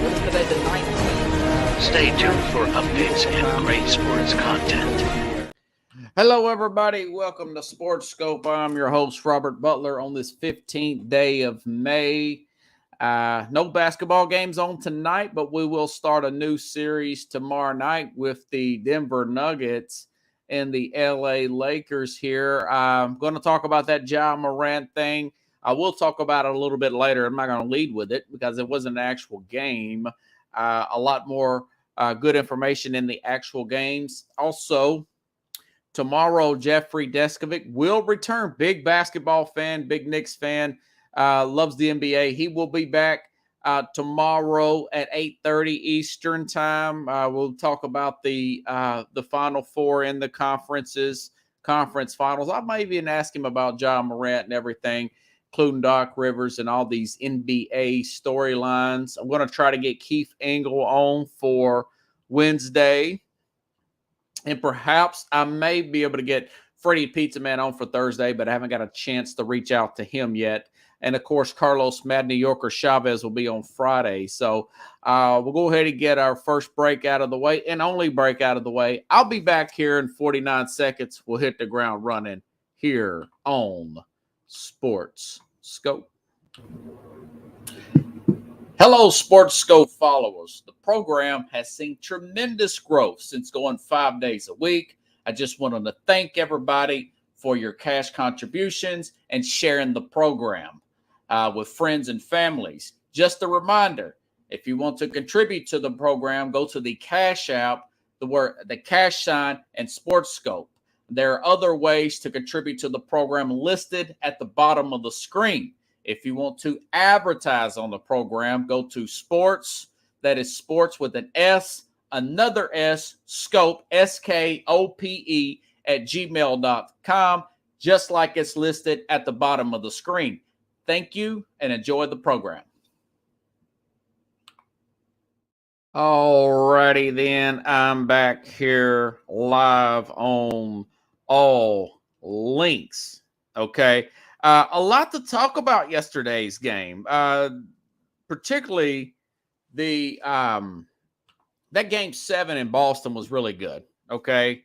What is today, the 19th? Stay tuned for updates and great sports content. Hello, everybody. Welcome to Sports Scope. I'm your host, Robert Butler, on this 15th day of May. No basketball games on tonight, but we will start a new series tomorrow night with the Denver Nuggets and the LA Lakers here. I'm going to talk about that Ja Morant thing. I will talk about it a little bit later. I'm not going to lead with it because it wasn't an actual game. A lot more good information in the actual games. Also, tomorrow, Jeffrey Deskovic will return. Big basketball fan, big Knicks fan, loves the NBA. He will be back tomorrow at 8:30 Eastern time. We'll talk about the Final Four in the conference finals. I might even ask him about Ja Morant and everything, including Doc Rivers and all these NBA storylines. I'm going to try to get Keith Engel on for Wednesday. And perhaps I may be able to get Freddie Pizza Man on for Thursday, but I haven't got a chance to reach out to him yet. And, of course, Carlos Mad New Yorker Chavez will be on Friday. So we'll go ahead and get our first break out of the way and only break out of the way. I'll be back here in 49 seconds. We'll hit the ground running here on Sports Scope. Hello, Sports Scope followers. The program has seen tremendous growth since going 5 days a week. I just wanted to thank everybody for your cash contributions and sharing the program with friends and families. Just a reminder, if you want to contribute to the program, go to the Cash App, the cash sign, and Sports Scope. There are other ways to contribute to the program listed at the bottom of the screen. If you want to advertise on the program, go to sports, that is sports with an S, another S, scope, SKOPE, at gmail.com, just like it's listed at the bottom of the screen. Thank you and enjoy the program. Alrighty then, I'm back here live on all links. Okay. A lot to talk about yesterday's game, particularly the that game 7 in Boston was really good. Okay,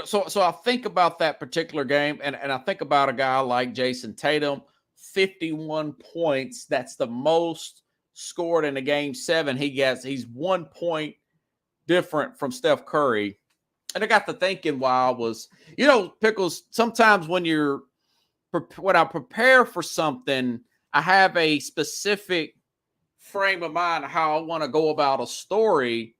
so I think about that particular game, and I think about a guy like Jason Tatum, 51 points. That's the most scored in a game 7. He's 1 point different from Steph Curry. And I got to thinking while I was, Pickles, sometimes when I prepare for something, I have a specific frame of mind of how I want to go about a story.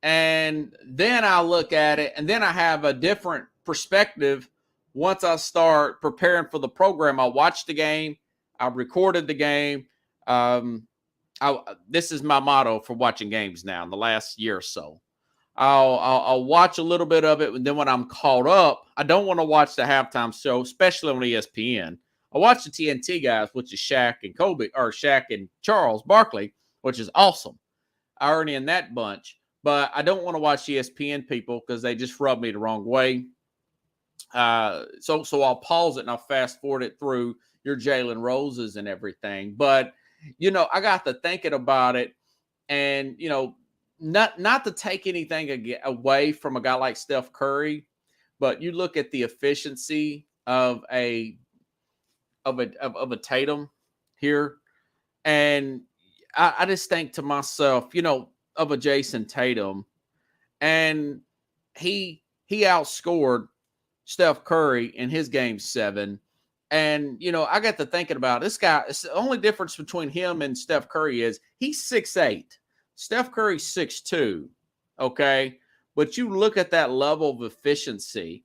And then I look at it, and then I have a different perspective once I start preparing for the program. I watched the game. I recorded the game. This is my motto for watching games now in the last year or so. I'll watch a little bit of it, and then when I'm caught up, I don't want to watch the halftime show, especially on ESPN. I watch the TNT guys, which is Shaq and Charles Barkley, which is awesome. I already in that bunch, but I don't want to watch ESPN people because they just rub me the wrong way. So I'll pause it and I'll fast forward it through your Jalen Roses and everything. But I got to thinking about it, and not to take anything away from a guy like Steph Curry, but you look at the efficiency of a Tatum here, and I just think to myself, of a Jason Tatum, and he outscored Steph Curry in his game 7. And, I got to thinking about this guy. It's the only difference between him and Steph Curry is he's 6'8". Steph Curry's 6'2", okay? But you look at that level of efficiency.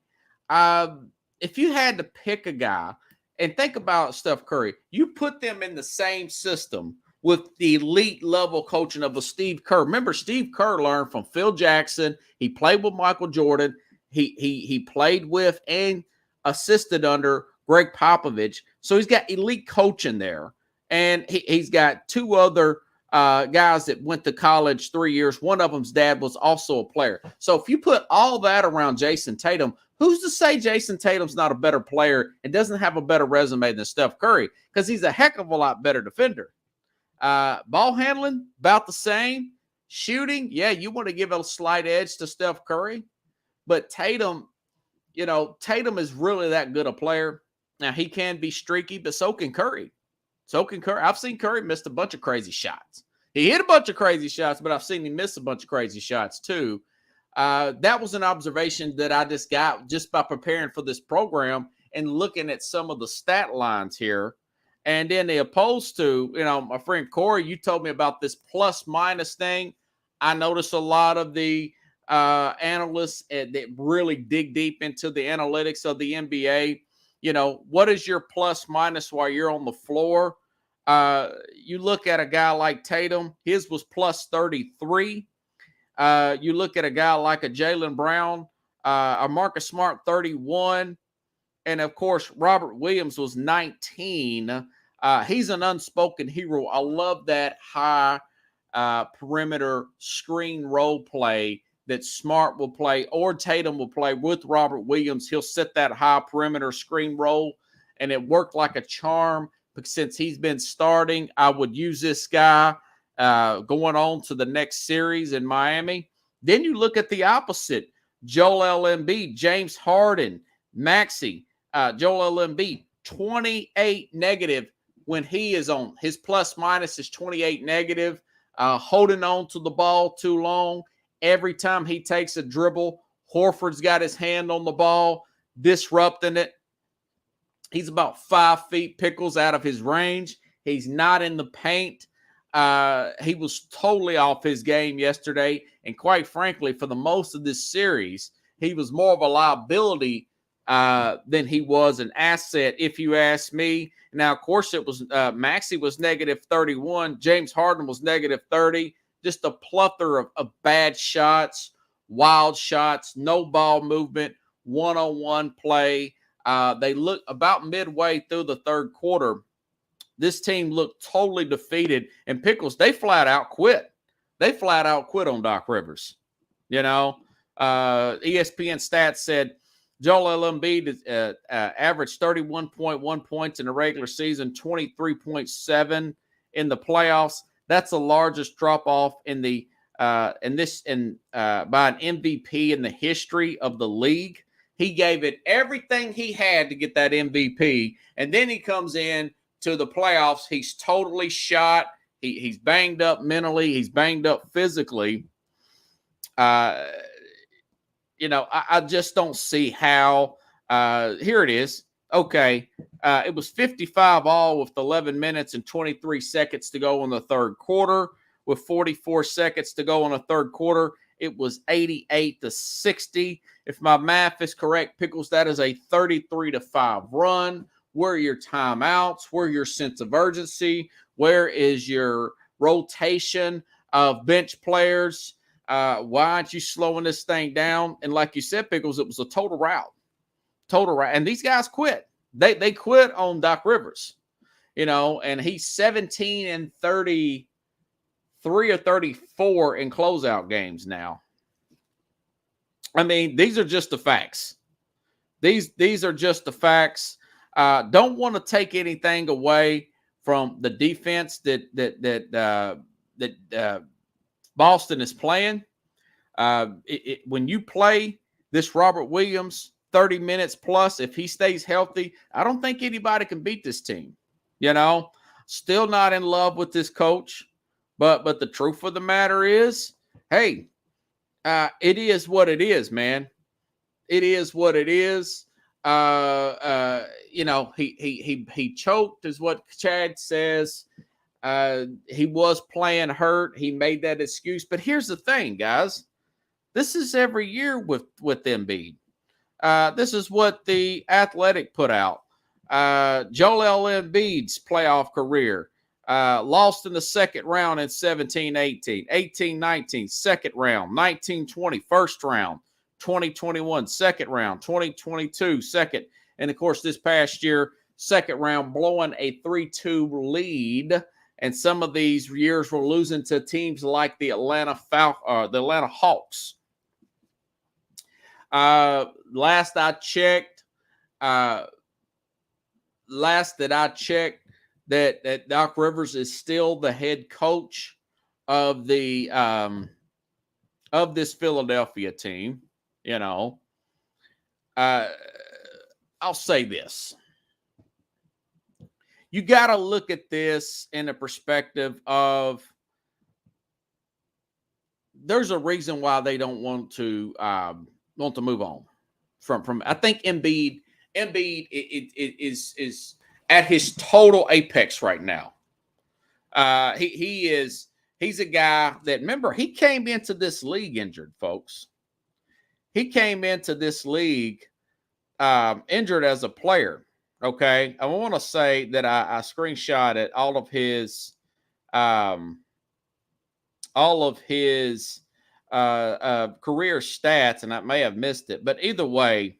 If you had to pick a guy, and think about Steph Curry, you put them in the same system with the elite level coaching of a Steve Kerr. Remember, Steve Kerr learned from Phil Jackson. He played with Michael Jordan. He played with and assisted under Greg Popovich. So he's got elite coaching there. And he's got 2 other guys that went to college 3 years. One of them's dad was also a player. So if you put all that around Jason Tatum, who's to say Jason Tatum's not a better player and doesn't have a better resume than Steph Curry? Because he's a heck of a lot better defender. Ball handling, about the same. Shooting, yeah, you want to give a slight edge to Steph Curry. But Tatum, Tatum is really that good a player. Now, he can be streaky, but so can Curry. I've seen Curry miss a bunch of crazy shots. He hit a bunch of crazy shots, but I've seen him miss a bunch of crazy shots too. That was an observation that I just got just by preparing for this program and looking at some of the stat lines here. And then opposed to, my friend Corey, you told me about this plus minus thing. I noticed a lot of the analysts that really dig deep into the analytics of the NBA. What is your plus minus while you're on the floor? You look at a guy like Tatum, his was plus 33. You look at a guy like a Jaylen Brown, a Marcus Smart, 31. And, of course, Robert Williams was 19. He's an unspoken hero. I love that high perimeter screen role play that Smart will play or Tatum will play with Robert Williams. He'll set that high perimeter screen roll, and it worked like a charm. But since he's been starting, I would use this guy going on to the next series in Miami. Then you look at the opposite. Joel Embiid, James Harden, Maxey, Joel Embiid, 28 negative when he is on. His plus minus is 28 negative. Holding on to the ball too long. Every time he takes a dribble, Horford's got his hand on the ball, disrupting it. He's about 5 feet pickles out of his range. He's not in the paint. He was totally off his game yesterday. And quite frankly, for the most of this series, he was more of a liability than he was an asset, if you ask me. Now, of course, it was Maxey was negative 31. James Harden was negative 30. Just a plethora of bad shots, wild shots, no ball movement, one-on-one play. They look about midway through the third quarter. This team looked totally defeated. And Pickles, they flat out quit. They flat out quit on Doc Rivers. ESPN stats said Joel Embiid averaged 31.1 points in the regular season, 23.7 in the playoffs. That's the largest drop off in the by an MVP in the history of the league. He gave it everything he had to get that MVP, and then he comes in to the playoffs. He's totally shot. He's banged up mentally. He's banged up physically. I just don't see how. Here it is. Okay, it was 55 all with 11 minutes and 23 seconds to go in the third quarter. With 44 seconds to go in the third quarter, it was 88-60. If my math is correct, Pickles, that is a 33-5 run. Where are your timeouts? Where are your sense of urgency? Where is your rotation of bench players? Why aren't you slowing this thing down? And like you said, Pickles, it was a total rout. And these guys quit. They quit on Doc Rivers, and he's 17-33 or 34 in closeout games now. I mean, these are just the facts. These are just the facts. Don't want to take anything away from the defense that Boston is playing. When you play this Robert Williams 30 minutes plus, if he stays healthy, I don't think anybody can beat this team. Still not in love with this coach, but the truth of the matter is, hey, it is what it is, man. It is what it is. He choked, is what Chad says. He was playing hurt. He made that excuse. But here's the thing, guys. This is every year with Embiid. This is what the Athletic put out. Joel Embiid's playoff career. Lost in the second round in 17-18, 18-19, second round, 19-20, first round, 2021, second round, 2022, second. And, of course, this past year, second round, blowing a 3-2 lead. And some of these years were losing to teams like the Atlanta Hawks. Last that I checked, that Doc Rivers is still the head coach of the of this Philadelphia team. You know, I'll say this. You got to look at this in the perspective of there's a reason why they don't want to move on from. I think Embiid is at his total apex right now. He's a guy that, remember, he came into this league injured, folks. He came into this league injured as a player. Okay, I want to say that I screenshotted all of his career stats, and I may have missed it. But either way,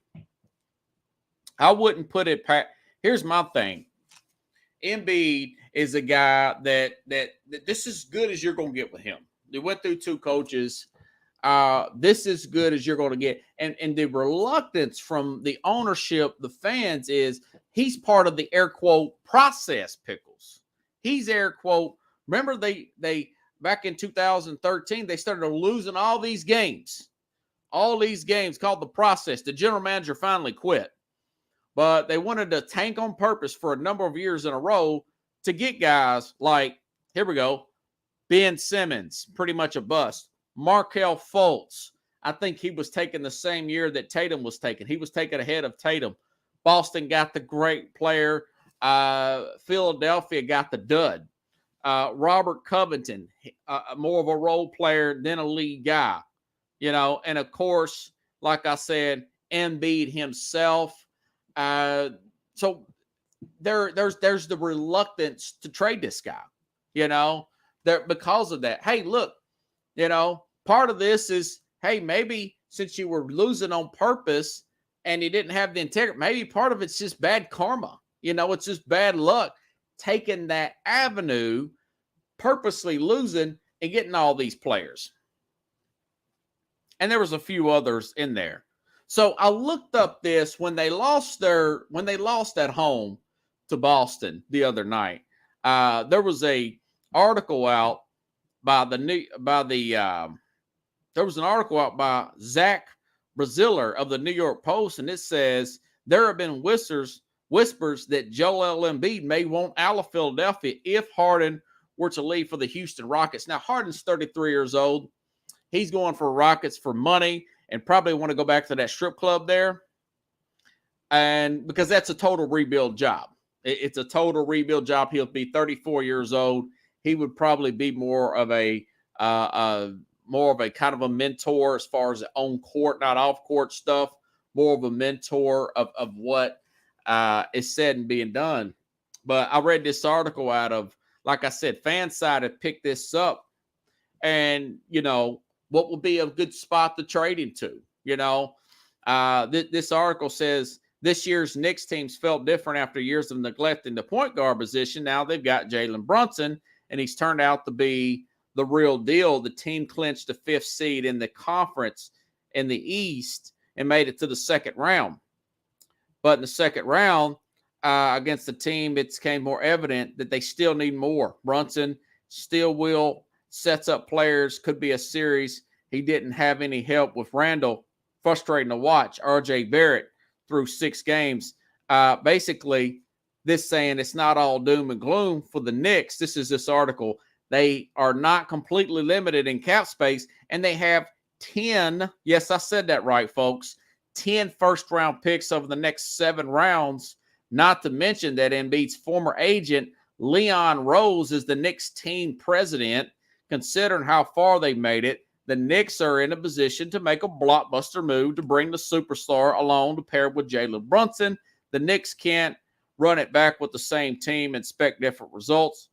I wouldn't put it past. Here's my thing. Embiid is a guy that this is good as you're going to get with him. They went through 2 coaches. This is good as you're going to get. And the reluctance from the ownership, the fans, is he's part of the air quote process, Pickles. He's air quote. Remember they back in 2013, they started losing all these games called the process. The general manager finally quit, but they wanted to tank on purpose for a number of years in a row to get guys like, here we go, Ben Simmons, pretty much a bust. Markelle Fultz, I think he was taken the same year that Tatum was taken. He was taken ahead of Tatum. Boston got the great player. Philadelphia got the dud. Robert Covington, more of a role player than a lead guy. You know, and of course, like I said, Embiid himself. So there's the reluctance to trade this guy, you know, there because of that. Hey, look, you know, part of this is, hey, maybe since you were losing on purpose and you didn't have the integrity, maybe part of it's just bad karma. You know, it's just bad luck taking that avenue, purposely losing and getting all these players. And there was a few others in there. So I looked up this when they lost at home to Boston the other night. There was a article out by Zach Braziller of the New York Post, and it says there have been whispers that Joel Embiid may want out of Philadelphia if Harden were to leave for the Houston Rockets. Now, Harden's 33 years old. He's going for Rockets for money and probably want to go back to that strip club there. And because that's a total rebuild job. It's a total rebuild job. He'll be 34 years old. He would probably be more of a kind of a mentor as far as on court, not off court stuff, more of a mentor of what is said and being done. But I read this article out of, like I said, Fanside had picked this up, and, you know, what would be a good spot to trade into? You know, this article says this year's Knicks teams felt different after years of neglecting the point guard position. Now they've got Jalen Brunson, and he's turned out to be the real deal. The team clinched the 5th seed in the conference in the East and made it to the second round. But in the second round, against the team, it became more evident that they still need more. Brunson still will sets up players, could be a series. He didn't have any help with Randall. Frustrating to watch. RJ Barrett through 6 games. Basically, this saying it's not all doom and gloom for the Knicks. This is this article. They are not completely limited in cap space, and they have 10, yes, I said that right, folks, 10 first-round picks over the next 7 rounds, not to mention that Embiid's former agent, Leon Rose, is the Knicks team president. Considering how far they made it, the Knicks are in a position to make a blockbuster move to bring the superstar along to pair with Jalen Brunson. The Knicks can't run it back with the same team and expect different results.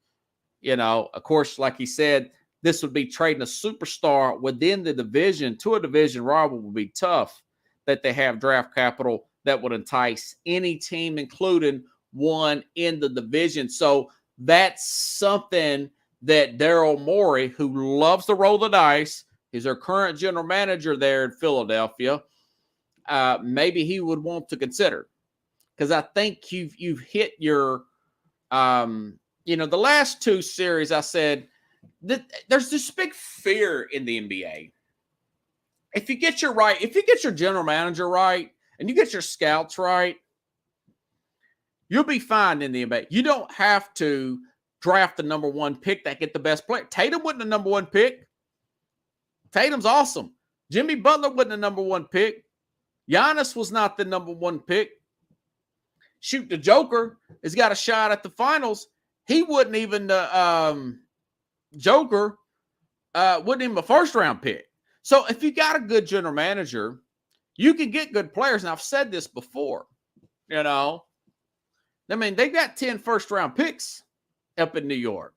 You know, of course, like he said, this would be trading a superstar within the division to a division rival would be tough, that they have draft capital that would entice any team, including one in the division. So that's something that Daryl Morey, who loves to roll the dice, is our current general manager there in Philadelphia, maybe he would want to consider. Because I think you've hit your the last two series, I said that there's this big fear in the NBA. If you get your general manager right, and you get your scouts right, you'll be fine in the NBA. You don't have to draft the number one pick that get the best player. Tatum wasn't the number one pick. Tatum's awesome. Jimmy Butler wasn't the number one pick. Giannis was not the number one pick. Shoot, the Joker has got a shot at the finals. He wasn't even the Joker, wasn't even a first-round pick. So if you got a good general manager, you can get good players. And I've said this before, they got 10 first-round picks up in New York.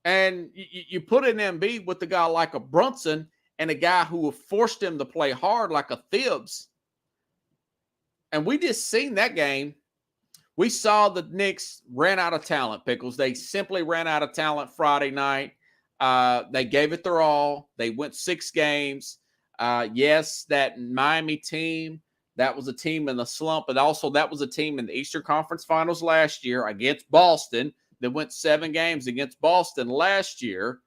And you put an Embiid with a guy like a Brunson and a guy who forced him to play hard like a Thibs. And we just seen that game. We saw the Knicks ran out of talent, Pickles. They simply ran out of talent Friday night. They gave it their all. They went 6 games. Yes, that Miami team, that was a team in the slump, but also that was a team in the Eastern Conference Finals last year against Boston. They went 7 games against Boston last year,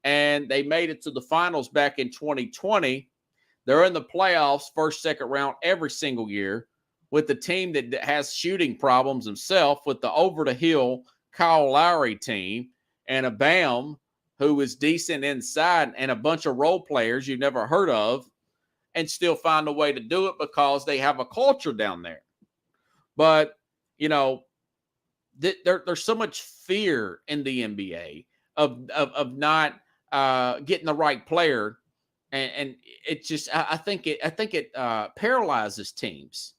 and they made it to the finals back in 2020. They're in the playoffs, first, second round every single year with the team that has shooting problems himself, with the over-the-hill Kyle Lowry team and a Bam who is decent inside and a bunch of role players you've never heard of, and still find a way to do it because they have a culture down there. But, there's so much fear in the NBA of not getting the right player, and it just I think it paralyzes teams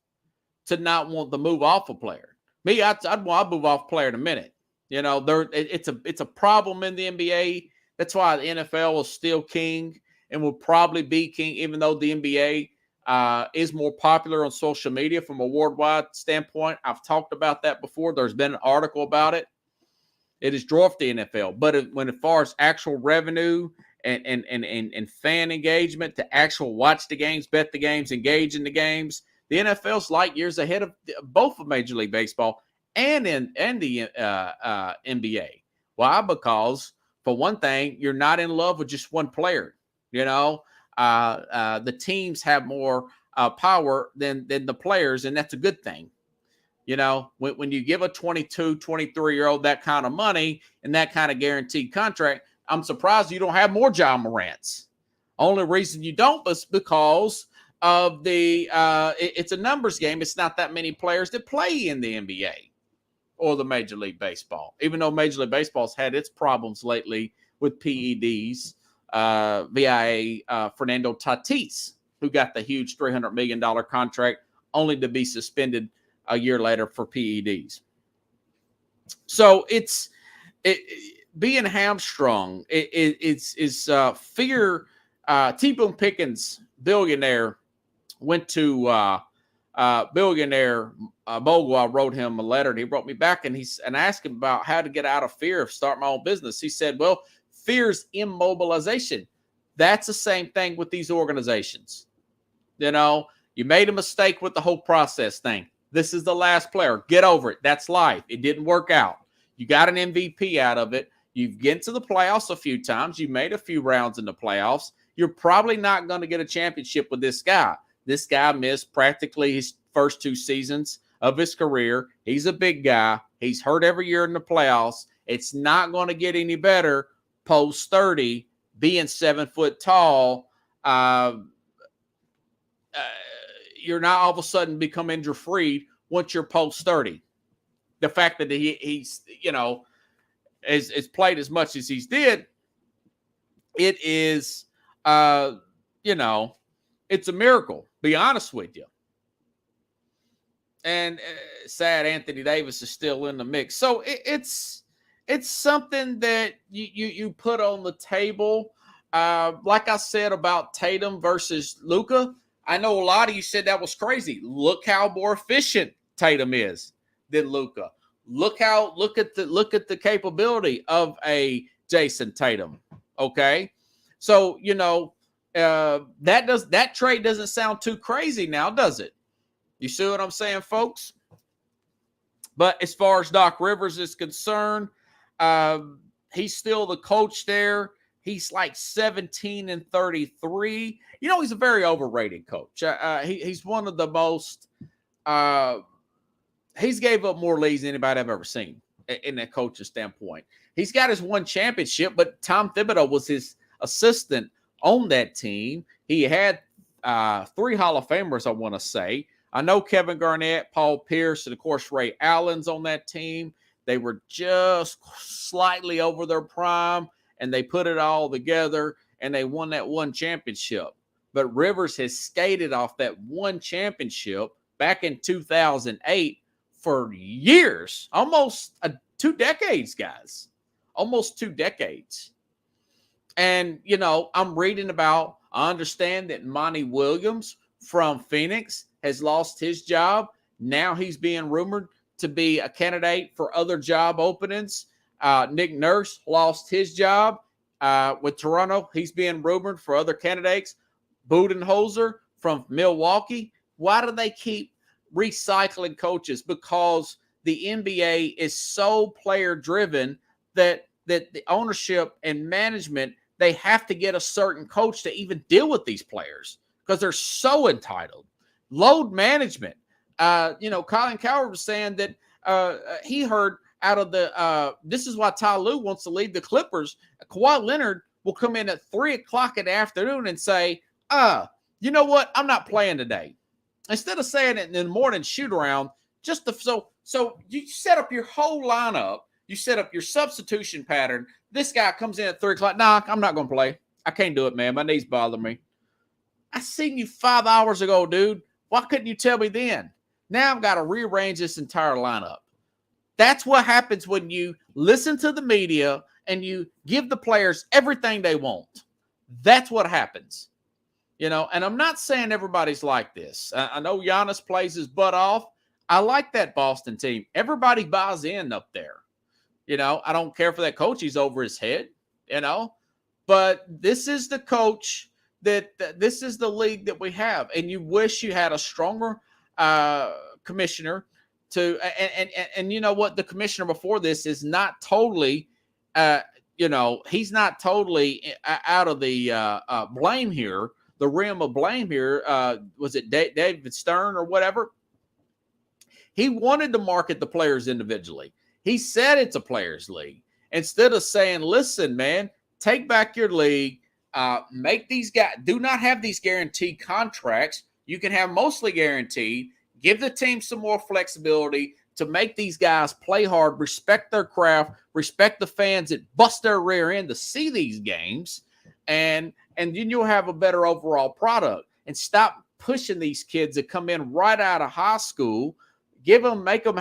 to not want to move off a player. Me, I'd move off a player in a minute. It's a problem in the NBA. That's why the NFL is still king and will probably be king, even though the NBA is more popular on social media from a worldwide standpoint. I've talked about that before. There's been an article about it. It has dwarfed the NFL. But as far as actual revenue and fan engagement, to actual watch the games, bet the games, engage in the games, the NFL's light years ahead of both of Major League Baseball and the NBA. Why? Because, for one thing, you're not in love with just one player. The teams have more power than the players, and that's a good thing. When you give a 22, 23-year-old that kind of money and that kind of guaranteed contract, I'm surprised you don't have more Ja Morants. Only reason you don't is because of it's a numbers game. It's not that many players that play in the NBA or the Major League Baseball, even though Major League Baseball's had its problems lately with PEDs via Fernando Tatis, who got the huge $300 million contract only to be suspended a year later for PEDs. So it's being hamstrung. It's fear. T. Boone Pickens, billionaire, went to billionaire mogul. I wrote him a letter, and he wrote me back, and asked him about how to get out of fear of start my own business. He said, well, fear's immobilization. That's the same thing with these organizations. You made a mistake with the whole process thing. This is the last player. Get over it. That's life. It didn't work out. You got an MVP out of it. You've get to the playoffs a few times. You made a few rounds in the playoffs. You're probably not going to get a championship with this guy. This guy missed practically his first 2 seasons of his career. He's a big guy. He's hurt every year in the playoffs. It's not going to get any better post 30, being 7 foot tall. You're not all of a sudden become injury free once you're post 30. The fact that he's is played as much as he's did, it is it's a miracle. Be honest with you. And sad Anthony Davis is still in the mix. So it's something that you put on the table. Like I said about Tatum versus Luka, I know a lot of you said that was crazy. Look how more efficient Tatum is than Luka. Look at the capability of a Jason Tatum. Okay, so that trade doesn't sound too crazy now, does it? You see what I'm saying, folks? But as far as Doc Rivers is concerned, He's still the coach there. He's like 17-33. He's a very overrated coach. He's one of the most. He's gave up more leads than anybody I've ever seen in that coaching standpoint. He's got his one championship, but Tom Thibodeau was his assistant on that team. He had 3 Hall of Famers, I want to say. I know Kevin Garnett, Paul Pierce, and of course Ray Allen's on that team. They were just slightly over their prime, and they put it all together, and they won that one championship. But Rivers has skated off that one championship back in 2008 for years, almost 2 decades, guys. Almost 2 decades. And, I'm reading about, I understand that Monty Williams from Phoenix has lost his job. Now he's being rumored to be a candidate for other job openings. Nick Nurse lost his job with Toronto. He's being rumored for other candidates. Budenholzer from Milwaukee. Why do they keep recycling coaches? Because the NBA is so player-driven that the ownership and management, they have to get a certain coach to even deal with these players because they're so entitled. Load management. Colin Cowherd was saying that he heard out of the this is why Ty Lue wants to leave the Clippers. Kawhi Leonard will come in at 3:00 in the afternoon and say, you know what? I'm not playing today. Instead of saying it in the morning shoot around, so you set up your whole lineup, you set up your substitution pattern. This guy comes in at 3:00. Nah, I'm not going to play. I can't do it, man. My knees bother me. I seen you 5 hours ago, dude. Why couldn't you tell me then? Now I've got to rearrange this entire lineup. That's what happens when you listen to the media and you give the players everything they want. That's what happens. And I'm not saying everybody's like this. I know Giannis plays his butt off. I like that Boston team. Everybody buys in up there. I don't care for that coach. He's over his head, But this is the coach this is the league that we have. And you wish you had a stronger commissioner to and you know what? The commissioner before this is not totally he's not totally out of the blame here. The rim of blame here, was it David Stern or whatever? He wanted to market the players individually. He said it's a players' league. Instead of saying, listen, man, take back your league, make these guys, do not have these guaranteed contracts. You can have mostly guaranteed. Give the team some more flexibility to make these guys play hard, respect their craft, respect the fans that bust their rear end to see these games. And then you'll have a better overall product. And stop pushing these kids that come in right out of high school. Make them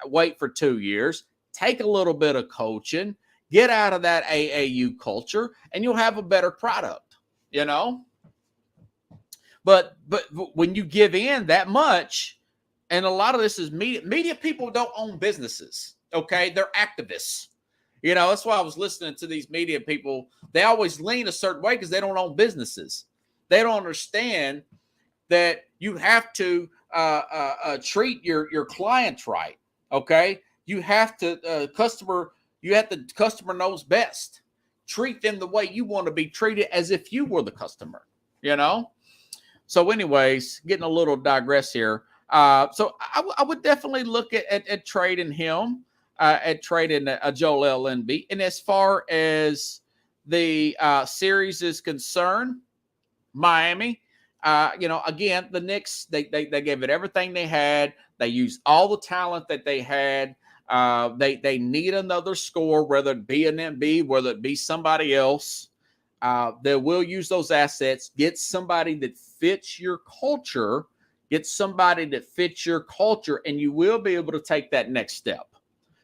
wait for 2 years, take a little bit of coaching, get out of that AAU culture, and you'll have a better product, But when you give in that much, and a lot of this is media people don't own businesses, okay? They're activists. That's why I was listening to these media people. They always lean a certain way because they don't own businesses. They don't understand that you have to treat your clients right. Okay. You have to customer knows best. Treat them the way you want to be treated as if you were the customer, So anyways, getting a little digress here. So I would definitely look at trading him, at trading Joel Embiid. And as far as the series is concerned, Miami, again, the Knicks, they gave it everything they had. They used all the talent that they had. They need another scorer, whether it be an Embiid, whether it be somebody else. They will use those assets. Get somebody that fits your culture. And you will be able to take that next step.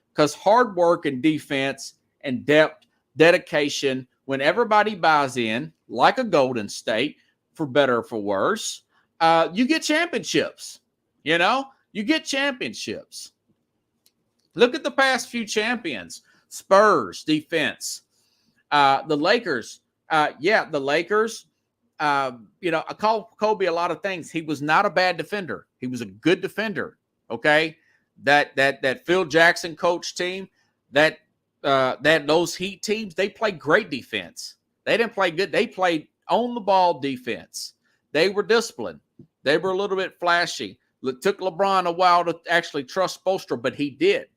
Because hard work and defense and depth, dedication, when everybody buys in, like a Golden State, for better or for worse, you get championships. You get championships. Look at the past few champions. Spurs, defense. The Lakers. The Lakers. I call Kobe a lot of things. He was not a bad defender. He was a good defender. Okay. That Phil Jackson coach team, that those Heat teams, they played great defense. They didn't play good. They played on the ball defense. They were disciplined. They were a little bit flashy. It took LeBron a while to actually trust Spoelstra, but he did.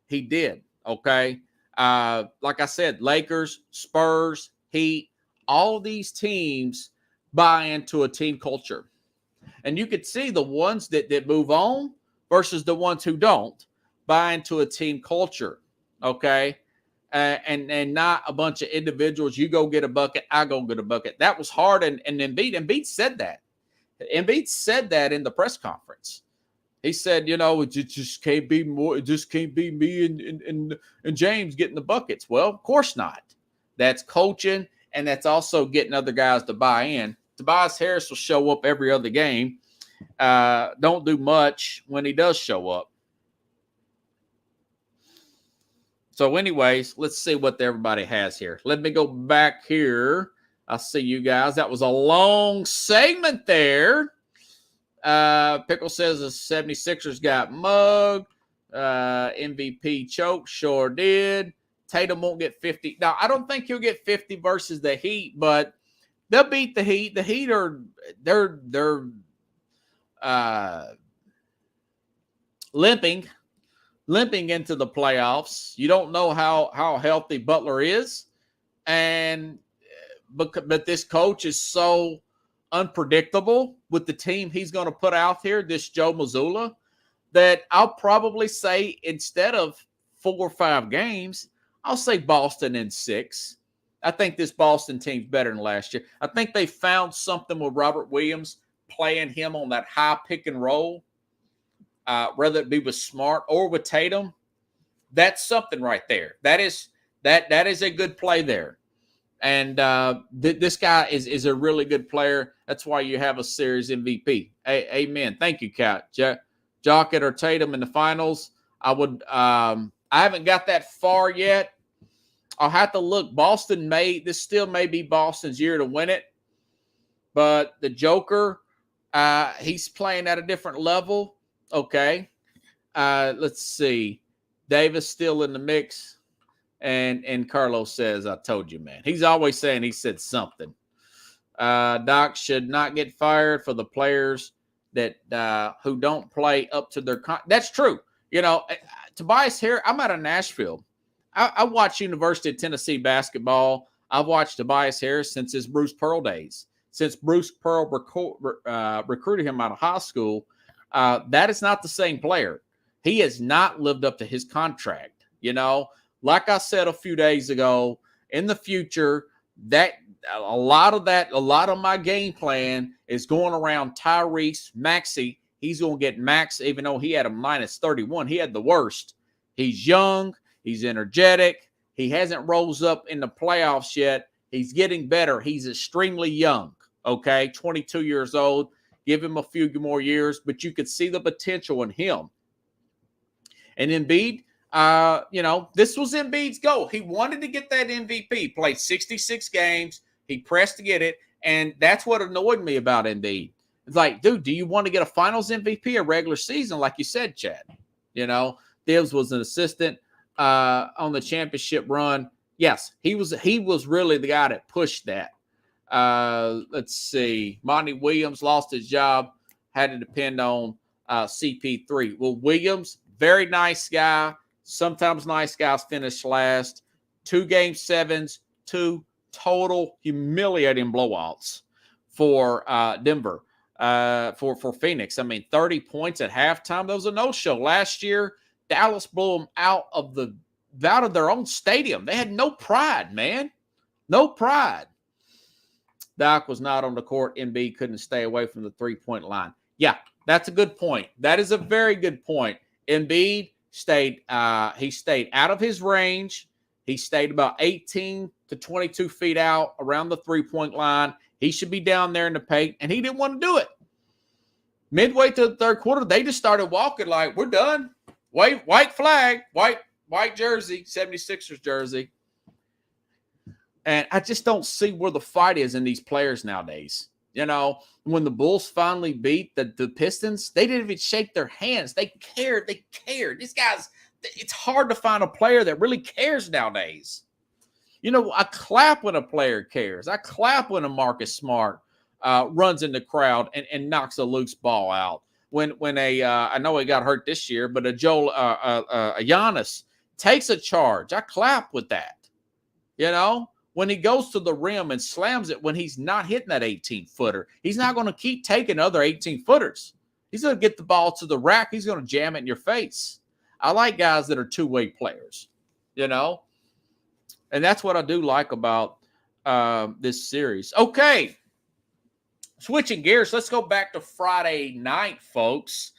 He did. Okay. Like I said, Lakers, Spurs, Heat, all these teams buy into a team culture. And you could see the ones that move on versus the ones who don't buy into a team culture. Okay. And not a bunch of individuals. You go get a bucket, I go get a bucket. That was hard. And Embiid said that. Embiid said that in the press conference. He said, it just can't be more. It just can't be me and James getting the buckets. Well, of course not. That's coaching, and that's also getting other guys to buy in. Tobias Harris will show up every other game. Don't do much when he does show up. So anyways, let's see what everybody has here. Let me go back here. I see you guys. That was a long segment there. Pickle says the 76ers got mugged. MVP choke. Sure did. Tatum won't get 50. Now, I don't think he'll get 50 versus the Heat, but they'll beat the Heat. The Heat they're limping into the playoffs. You don't know how healthy Butler is. But this coach is so unpredictable with the team he's going to put out here, this Joe Mazzulla, that I'll probably say instead of 4 or 5 games, I'll say Boston in 6. I think this Boston team's better than last year. I think they found something with Robert Williams playing him on that high pick and roll, whether it be with Smart or with Tatum. That's something right there. That is a good play there. And this guy is a really good player. That's why you have a series MVP. Amen. Thank you, Kat. Jockett or Tatum in the finals. I haven't got that far yet. I'll have to look. This still may be Boston's year to win it. But the Joker, he's playing at a different level. Okay. Let's see. Davis still in the mix. And Carlos says, I told you, man. He's always saying he said something. Doc should not get fired for the players that who don't play up to their That's true. Tobias Harris, I'm out of Nashville. I watch University of Tennessee basketball. I've watched Tobias Harris since his Bruce Pearl days. Since Bruce Pearl recruited him out of high school, that is not the same player. He has not lived up to his contract, Like I said a few days ago, in the future, a lot of my game plan is going around Tyrese Maxey. He's going to get max, even though he had a minus 31. He had the worst. He's young. He's energetic. He hasn't rose up in the playoffs yet. He's getting better. He's extremely young, okay? 22 years old. Give him a few more years, but you could see the potential in him. And Embiid, this was Embiid's goal. He wanted to get that MVP, played 66 games. He pressed to get it, and that's what annoyed me about Embiid. It's like, dude, do you want to get a finals MVP or regular season, like you said, Chad? Dibbs was an assistant on the championship run. Yes, he was really the guy that pushed that. Let's see. Monty Williams lost his job, had to depend on CP3. Well, Williams, very nice guy. Sometimes nice guys finish last. 2 game 7s, 2 total humiliating blowouts for Denver, for Phoenix. I mean, 30 points at halftime. That was a no-show. Last year, Dallas blew them out of their own stadium. They had no pride, man. No pride. Doc was not on the court. Embiid couldn't stay away from the 3-point line. Yeah, that's a good point. That is a very good point. Embiid stayed out of his range. He stayed about 18 to 22 feet out around the 3-point line. He should be down there in the paint, and he didn't want to do it. Midway to the third quarter, they just started walking like, we're done. White flag, white jersey, 76ers jersey. And I just don't see where the fight is in these players nowadays. When the Bulls finally beat the Pistons, they didn't even shake their hands. They cared. These guys, it's hard to find a player that really cares nowadays. You know, I clap when a player cares. I clap when a Marcus Smart runs in the crowd and knocks a loose ball out. When I know he got hurt this year, but a Giannis takes a charge, I clap with that. You know, when he goes to the rim and slams it when he's not hitting that 18-footer, he's not going to keep taking other 18-footers. He's going to get the ball to the rack. He's going to jam it in your face. I like guys that are two-way players, you know. And that's what I do like about this series. Okay, switching gears, let's go back to Friday night, folks.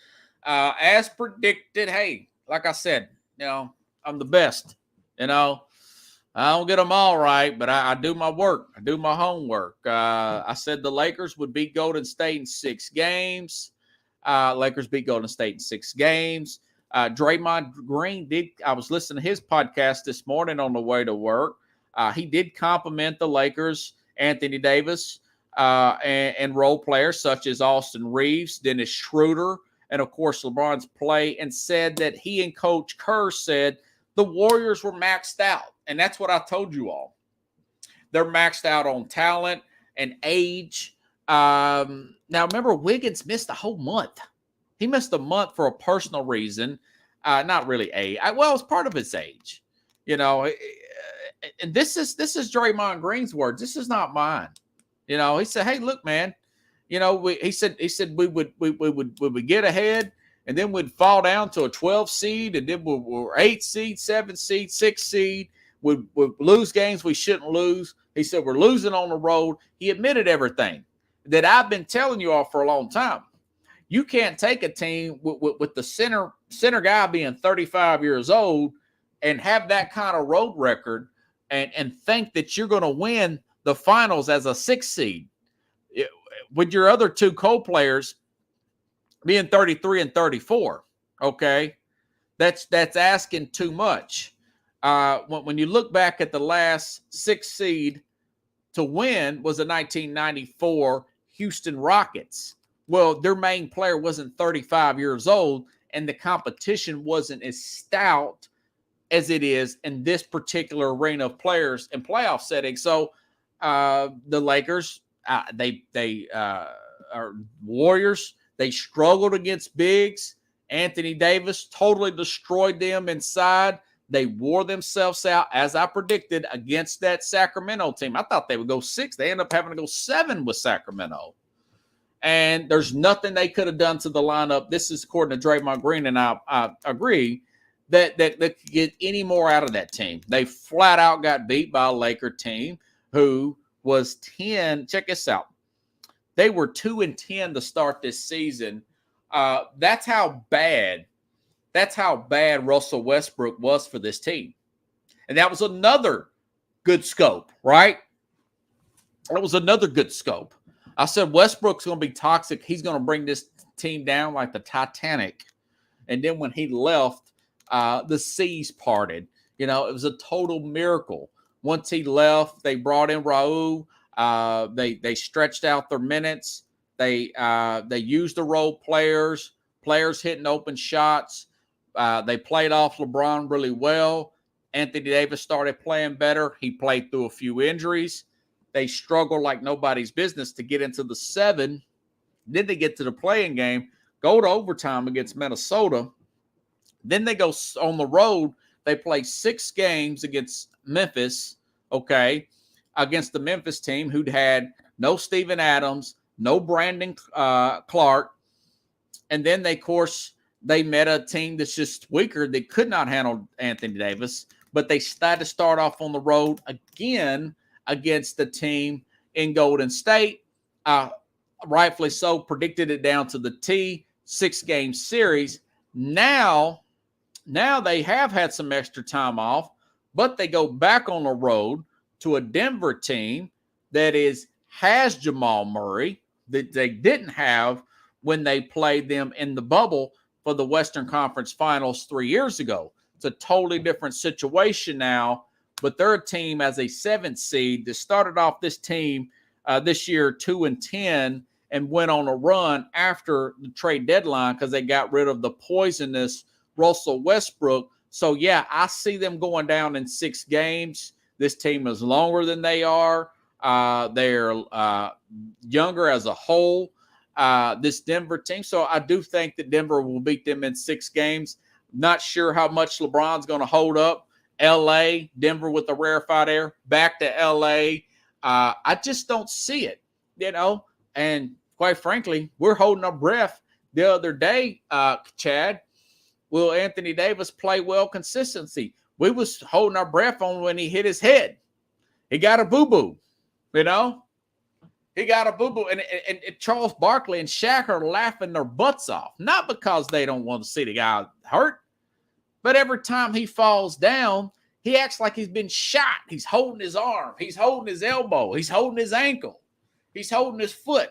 As predicted, hey, like I said, you know, I'm the best. You know, I don't get them all right, but I do my work. I do my homework. I said the Lakers would beat Golden State in 6 games. Lakers beat Golden State in 6 games. Draymond Green I was listening to his podcast this morning on the way to work. He did compliment the Lakers, Anthony Davis, and role players such as Austin Reeves, Dennis Schroeder, and of course LeBron's play, and said that he and Coach Kerr said the Warriors were maxed out. And that's what I told you all. They're maxed out on talent and age. Now remember, Wiggins missed a whole month. He missed a month for a personal reason, not really well, it's part of his age, you know. And this is Draymond Green's words. This is not mine. You know, he said, "Hey, look, man. You know, he said we would get ahead, and then we'd fall down to a 12 seed, and then we're 8 seed, 7 seed, 6 seed. We'd lose games we shouldn't lose." He said, "We're losing on the road." He admitted everything that I've been telling you all for a long time. You can't take a team with the center guy being 35 years old and have that kind of road record and think that you're going to win the finals as a 6 seed with your other 2 co-players being 33 and 34. Okay, that's asking too much. When you look back at the last 6 seed to win was the 1994 Houston Rockets. Well, their main player wasn't 35 years old, and the competition wasn't as stout as it is in this particular arena of players in playoff settings. So the Lakers, they are Warriors. They struggled against bigs. Anthony Davis totally destroyed them inside. They wore themselves out, as I predicted, against that Sacramento team. I thought they would go 6. They ended up having to go 7 with Sacramento. And there's nothing they could have done to the lineup. This is according to Draymond Green, and I agree that they could get any more out of that team. They flat out got beat by a Laker team who was 10. Check this out. They were 2-10 to start this season. That's how bad Russell Westbrook was for this team. And that was another good scope, right? That was another good scope. I said Westbrook's going to be toxic. He's going to bring this team down like the Titanic. And then when he left, the seas parted. You know, it was a total miracle. Once he left, they brought in Raul. They stretched out their minutes. They used the role players hitting open shots. They played off LeBron really well. Anthony Davis started playing better. He played through a few injuries. They struggled like nobody's business to get into the 7. Then they get to the play-in game, go to overtime against Minnesota. Then they go on the road. They play 6 games against Memphis, okay, against the Memphis team who'd had no Steven Adams, no Brandon Clark. And then, of course, they met a team that's just weaker that could not handle Anthony Davis. But they had to start off on the road again against the team in Golden State. Rightfully so, predicted it down to the T, 6-game series. Now they have had some extra time off, but they go back on the road to a Denver team that has Jamal Murray that they didn't have when they played them in the bubble for the Western Conference Finals 3 years ago. It's a totally different situation now, but they're a team as a 7th seed that started off this team this year 2-10 and went on a run after the trade deadline because they got rid of the poisonous Russell Westbrook. So, yeah, I see them going down in 6 games. This team is longer than they are. They're younger as a whole, this Denver team. So I do think that Denver will beat them in 6 games. Not sure how much LeBron's going to hold up. L.A., Denver with the rarefied air, back to L.A. I just don't see it, And quite frankly, we're holding our breath. The other day, Chad, will Anthony Davis play well consistency? We was holding our breath on when he hit his head. He got a boo-boo, He got a boo-boo. And Charles Barkley and Shaq are laughing their butts off. Not because they don't want to see the guy hurt, but every time he falls down, he acts like he's been shot. He's holding his arm. He's holding his elbow. He's holding his ankle. He's holding his foot.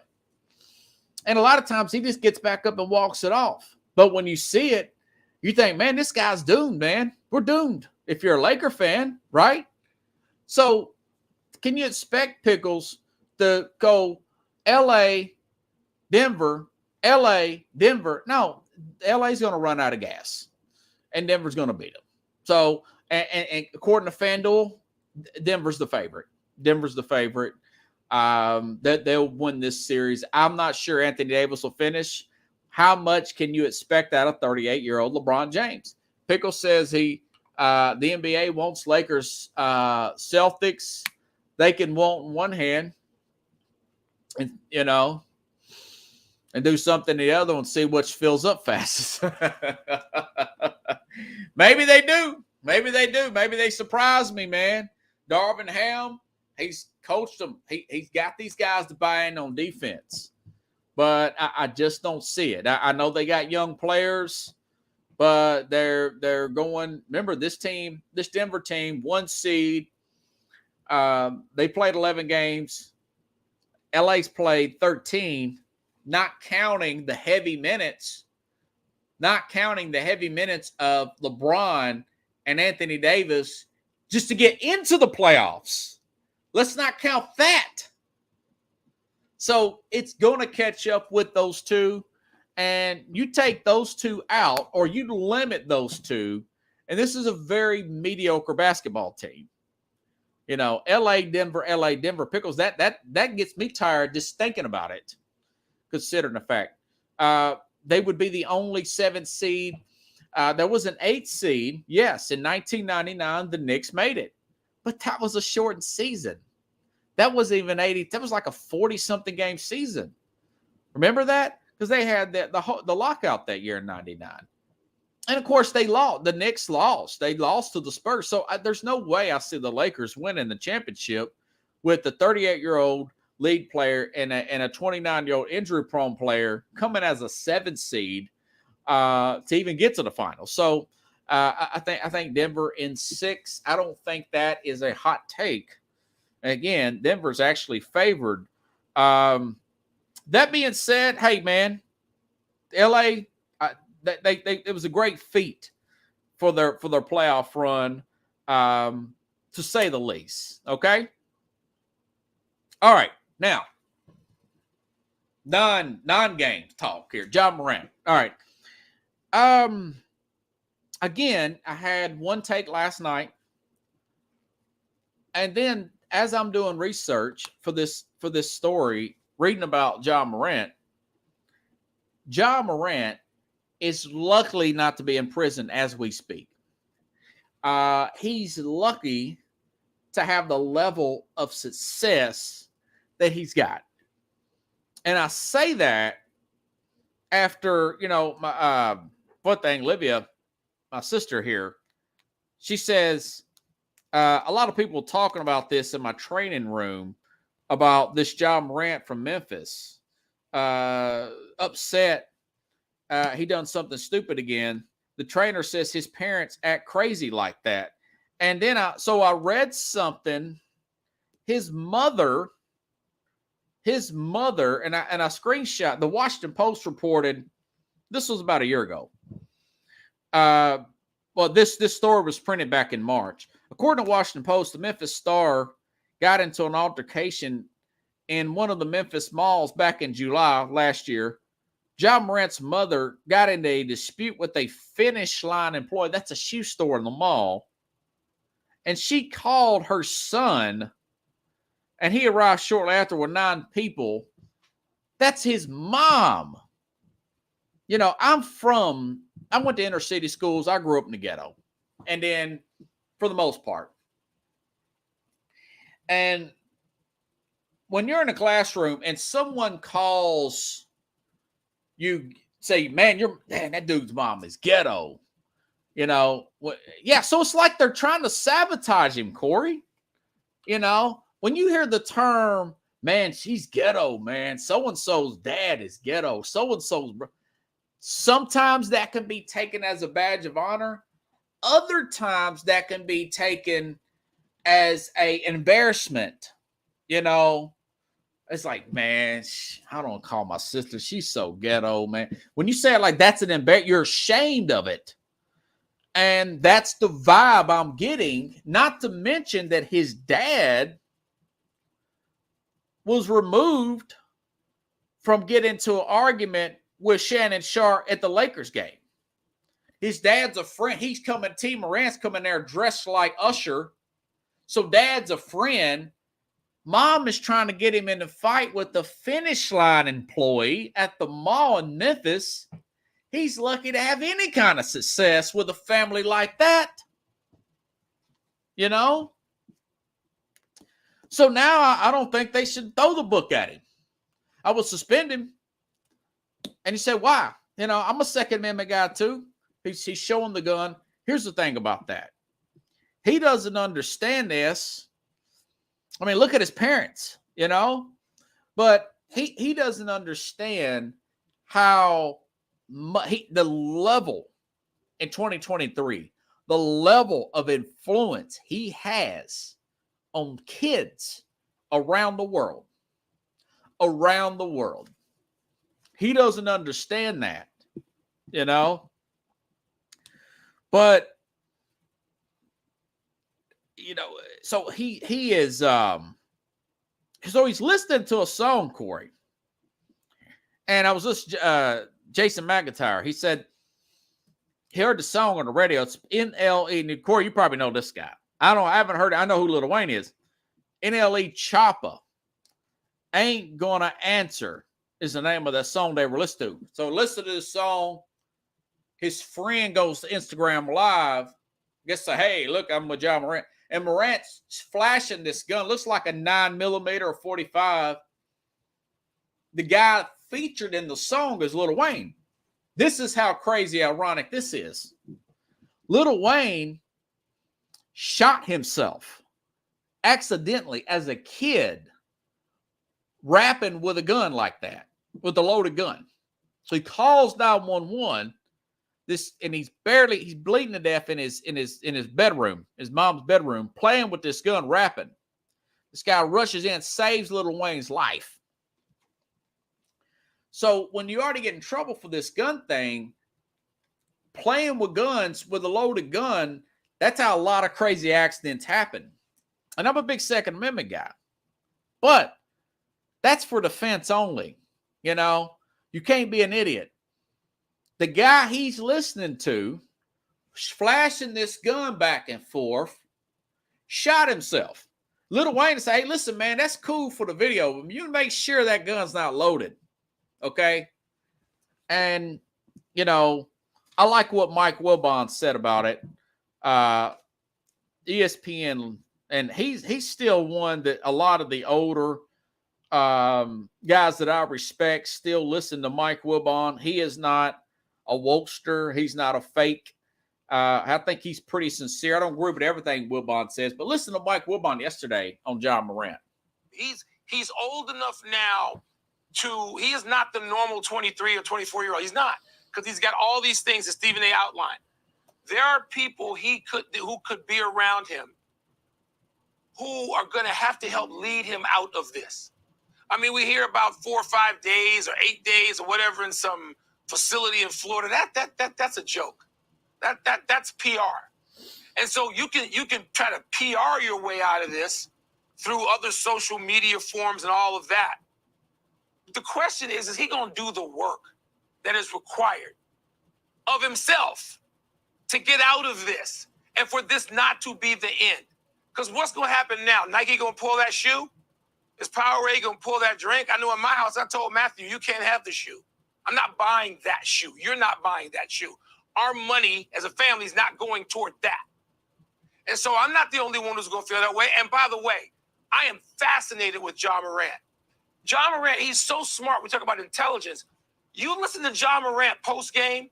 And a lot of times he just gets back up and walks it off. But when you see it, you think, man, this guy's doomed, man. We're doomed if you're a Laker fan, right? So can you expect Pickles to go L.A., Denver, L.A., Denver? No, L.A.'s going to run out of gas. And Denver's going to beat them. So, and according to FanDuel, Denver's the favorite. That they'll win this series. I'm not sure Anthony Davis will finish. How much can you expect out of 38-year-old LeBron James? Pickle says the NBA wants Lakers, Celtics. They can want in one hand, and and do something the other and see which fills up fastest. Maybe they do. Maybe they surprise me, man. Darvin Ham, he's coached them. He's got these guys to buy in on defense. But I just don't see it. I know they got young players, but they're going. Remember, this Denver team, 1 seed. They played 11 games. LA's played 13, not counting the heavy minutes of LeBron and Anthony Davis just to get into the playoffs. Let's not count that. So it's going to catch up with those two, and you take those two out or you limit those two, and this is a very mediocre basketball team. L.A., Denver, Pickles, that gets me tired just thinking about it, considering the fact. They would be the only 7th seed. There was an 8th seed. Yes, in 1999, the Knicks made it. But that was a shortened season. That wasn't even 80. That was like a 40-something game season. Remember that? Because they had the lockout that year in 99. And, of course, they lost. The Knicks lost. They lost to the Spurs. So there's no way I see the Lakers winning the championship with the 38-year-old lead player and a 29-year-old injury-prone player coming as a 7th seed to even get to the finals. So I think Denver in 6. I don't think that is a hot take. Again, Denver's actually favored. That being said, hey man, LA, it was a great feat for their playoff run, to say the least. Okay. All right, now non-game talk here. Ja Morant. All right. Again, I had one take last night, and then as I'm doing research for this story, reading about Ja Morant is lucky not to be in prison as we speak. He's lucky to have the level of success that he's got. And I say that after, my Olivia, my sister here, she says, a lot of people talking about this in my training room about this Ja Morant from Memphis. Upset. He done something stupid again. The trainer says his parents act crazy like that. And then I read something. His mother, and I screenshot. The Washington Post reported, this was about a year ago. This story was printed back in March. According to Washington Post, the Memphis Star got into an altercation in one of the Memphis malls back in July last year. Ja Morant's mother got into a dispute with a Finish Line employee. That's a shoe store in the mall. And she called her son, and he arrived shortly after with 9 people. That's his mom. You know, I went to inner city schools. I grew up in the ghetto. And then, for the most part. And when you're in a classroom and someone calls you, say, man, that dude's mom is ghetto. You know, yeah, so it's like they're trying to sabotage him, Corey. You know, when you hear the term, man, she's ghetto, man, so-and-so's dad is ghetto, so-and-so's, sometimes that can be taken as a badge of honor. Other times that can be taken as an embarrassment. You know, it's like, man, I don't call my sister, she's so ghetto, man. When you say it like that's an embarrassment, you're ashamed of it. And that's the vibe I'm getting, not to mention that his dad was removed from getting into an argument with Shannon Sharpe at the Lakers game. His dad's a friend. He's coming, T. Morant's coming there dressed like Usher. So dad's a friend. Mom is trying to get him in a fight with the Finish Line employee at the mall in Memphis. He's lucky to have any kind of success with a family like that. You know? So now I don't think they should throw the book at him. I will suspend him. And he said, why? You know, I'm a Second Amendment guy too. He's showing the gun. Here's the thing about that. He doesn't understand this. I mean, look at his parents, you know? But he doesn't understand how the level in 2023, the level of influence he has on kids around the world. He doesn't understand that, you know? But, you know, so he is, so he's listening to a song, Corey. And I was listening, Jason McIntyre, he said he heard the song on the radio. It's NLE. Corey, you probably know this guy. I haven't heard it. I know who Lil Wayne is. NLE Choppa Ain't Gonna Answer is the name of that song they were listening to. So listen to this song. His friend goes to Instagram Live. Gets to, hey, look, I'm with Ja Morant. And Morant's flashing this gun. Looks like a 9mm or 45. The guy featured in the song is Lil Wayne. This is how crazy ironic this is. Lil Wayne shot himself accidentally as a kid rapping with a gun like that, with a loaded gun. So he calls 911. And he's bleeding to death in his bedroom, his mom's bedroom, playing with this gun, rapping. This guy rushes in, saves Lil Wayne's life. So when you already get in trouble for this gun thing, playing with guns with a loaded gun, that's how a lot of crazy accidents happen. And I'm a big Second Amendment guy. But that's for defense only. You know, you can't be an idiot. The guy he's listening to, flashing this gun back and forth, shot himself. Lil Wayne said, hey, listen, man, that's cool for the video, but you make sure that gun's not loaded. Okay? And, you know, I like what Mike Wilbon said about it. ESPN, and he's still one that a lot of the older guys that I respect still listen to Mike Wilbon. He is not a wokester. He's not a fake. I think he's pretty sincere. I don't agree with everything Wilbon says, but listen to Mike Wilbon yesterday on Ja Morant. He's old enough now he is not the normal 23 or 24-year-old. He's not, because he's got all these things that Stephen A. outlined. There are people who could be around him who are going to have to help lead him out of this. I mean, we hear about 4 or 5 days or 8 days or whatever in some facility in Florida. That's a joke. That's PR. And so you can try to PR your way out of this through other social media forums and all of that. The question is he going to do the work? that is required of himself to get out of this and for this not to be the end. Because what's going to happen now? Nike going to pull that shoe? Is Powerade going to pull that drink? I know in my house, I told Matthew, you can't have the shoe. I'm not buying that shoe. You're not buying that shoe. Our money as a family is not going toward that. And so I'm not the only one who's going to feel that way. And by the way, I am fascinated with Ja Morant. Ja Morant, he's so smart. We talk about intelligence. You listen to Ja Morant post-game,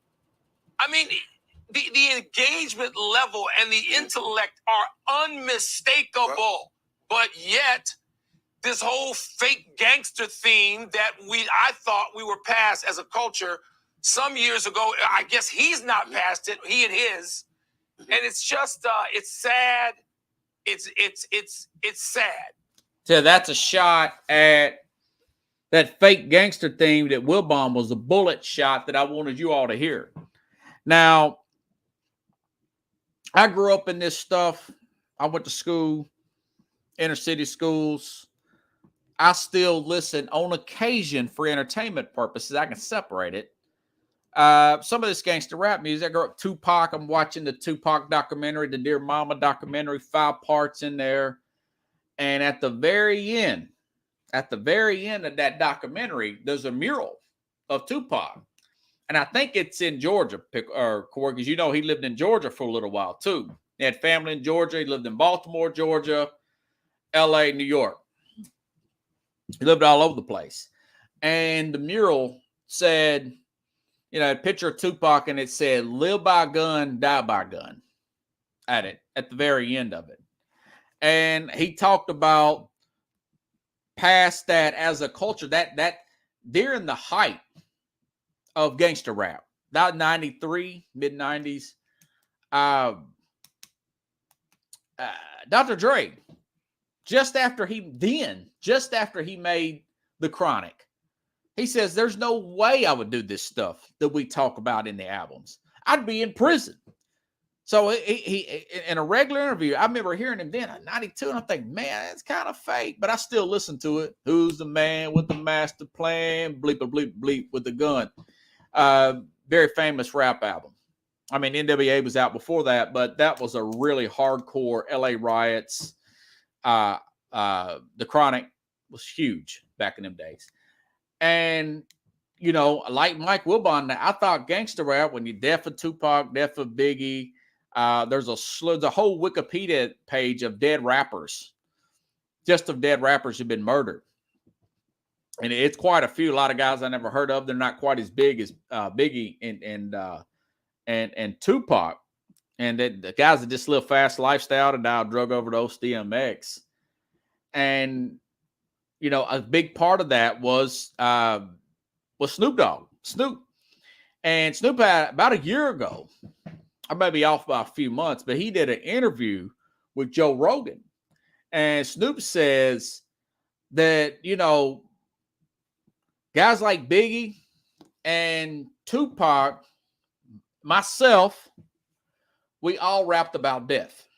I mean, the engagement level and the intellect are unmistakable. But yet, this whole fake gangster theme that I thought we were past as a culture some years ago, I guess he's not past it, he and his. And it's just, it's sad. It's sad. So that's a shot at that fake gangster theme that Wilbon was a bullet shot that I wanted you all to hear. Now, I grew up in this stuff. I went to school, inner city schools. I still listen on occasion for entertainment purposes. I can separate it. Some of this gangster rap music. I grew up Tupac. I'm watching the Tupac documentary, the Dear Mama documentary, 5 parts in there. And at the very end of that documentary, there's a mural of Tupac. And I think it's in Georgia, Corey, because you know he lived in Georgia for a little while too. He had family in Georgia. He lived in Baltimore, Georgia, L.A., New York. He lived all over the place. And the mural said, you know, a picture of Tupac, and it said, live by a gun, die by a gun at the very end of it. And he talked about past that as a culture, that during the height of gangster rap, about 93, mid-90s, Dr. Dre, just after he made The Chronic, he says, there's no way I would do this stuff that we talk about in the albums. I'd be in prison. So he in a regular interview, I remember hearing him then at 92, and I'm thinking, man, it's kind of fake, but I still listen to it. Who's the man with the master plan? Bleep, bleep, bleep with the gun. Very famous rap album. I mean, NWA was out before that, but that was a really hardcore LA riots. The Chronic was huge back in them days. And, you know, like Mike Wilbon, I thought gangster rap, when you deaf for Tupac, deaf for Biggie, there's a whole Wikipedia page of dead rappers, just of dead rappers who've been murdered. And it's quite a few. A lot of guys I never heard of. They're not quite as big as Biggie and Tupac. And the guys that just live fast lifestyle and now drug overdose, DMX. And, you know, a big part of that was Snoop Dogg. And Snoop had, about a year ago, I may be off by a few months, but he did an interview with Joe Rogan. And Snoop says that, you know, guys like Biggie and Tupac, myself, we all rapped about death.